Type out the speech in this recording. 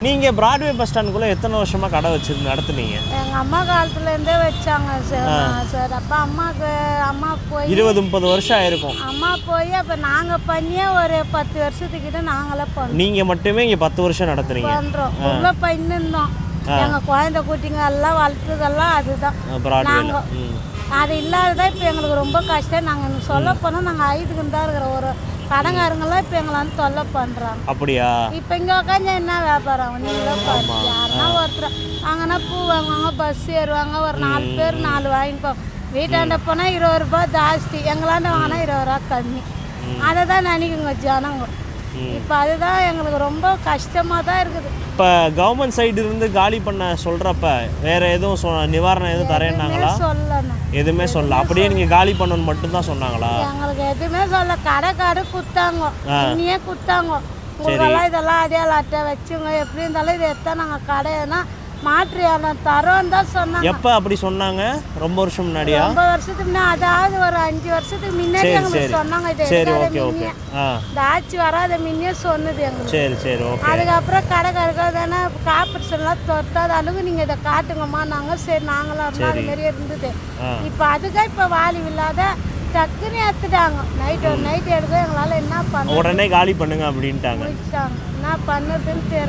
நீங்க Broadway bus ஸ்டாண்டுக்குள்ள எத்தனை வருஷமா கடை நடத்துனீங்க? எங்க அம்மா காலத்துல இருந்தே வச்சாங்க சார். அப்ப அம்மா போய் 20-30 வருஷம் ஆயிருக்கும். அம்மா போய் அப்ப நாங்க பண்ணியே ஒரு 10 வருஷத்துக்கிட்ட நாங்களே பண்ணோம். நீங்க மட்டுமே இங்க 10 வருஷம் நடத்துறீங்க. பண்றோம். உள்ள பண்ணிருந்தோம். எங்க குழந்தை குட்டிங்க எல்லாம் வளர்த்ததெல்லாம் அதுதான். பிராட்வேல. அது இல்லாததான் இப்போ எங்களுக்கு ரொம்ப கஷ்டம். நாங்கள் சொல்ல போனால் நாங்கள் ஐதுக்குன்னு தான் இருக்கிற ஒரு கடங்காரங்கெல்லாம் இப்போ எங்களை வந்து தொல்லை பண்ணுறாங்க. அப்படியா? இப்போ இங்கே உட்காந்து என்ன வியாபாரம் நீங்களே பாருங்க. யாருன்னா ஒருத்தர் வாங்கினா பூ வாங்குவாங்க, பஸ் ஏறுவாங்க, ஒரு 4 பேர் 4 வாங்கிப்போம். வீட்டாண்ட போனால் 20 ரூபா ஜாஸ்தி, எங்களாண்ட வாங்கினா 20 ரூபா கம்மி. அதை தான் நினைக்குங்க ஜனங்க. இப்போ அதுதான் எங்களுக்கு ரொம்ப கஷ்டமாக தான் இருக்குது. இப்போ கவர்மெண்ட் சைடு இருந்து காலி பண்ண சொல்கிறப்ப வேற எதுவும் நிவாரணம் எதுவும் தரேன்னாங்களா? சொல்லணும். எதுவுமே சொல்ல. அப்படியே நீங்கள் காலி பண்ணணும் மட்டும்தான் சொன்னாங்களா? எங்களுக்கு எதுவுமே சொல்ல. கடை குத்தாங்க, இன்னியே குத்தாங்க. உங்களெல்லாம் இதெல்லாம் அதே அட்டை வச்சுங்க, எப்படி இருந்தாலும் இதை எடுத்தா நாங்கள் கடைனா மாற்று தரோன்னு தான் சொன்னாங்க. எப்போ அப்படி சொன்னாங்க? ரொம்ப வருஷம் முன்னாடியா? ரொம்ப வருஷத்துக்கு முன்னாடி, அதாவது ஒரு 5 வருஷத்துக்கு முன்னாடி எங்களுக்கு சொன்னாங்க. இது சரி, ஓகே ஓகே. இந்த ஆட்சி வராத முன்னே சொன்னது எங்களுக்கு. சரி சரி ஓகே. அதுக்கப்புறம் கடைக்காரர்கள் தானே காப்பீட்ஸ்லாம் தொட்டாத அளவுக்கு நீங்கள் இதை காட்டுங்கம்மா. நாங்கள் சரி நாங்களும் இருந்தால் அது மாதிரி இருந்தது. இப்போ அதுக்காக இப்போ வாலி இல்லாத டக்குன்னு எடுத்துட்டாங்க. நைட்டு எடுக்க எங்களால் என்ன பண்ண, உடனே காலி பண்ணுங்க அப்படின்ட்டாங்க. என்ன பண்ணுறதுன்னு தெரியல.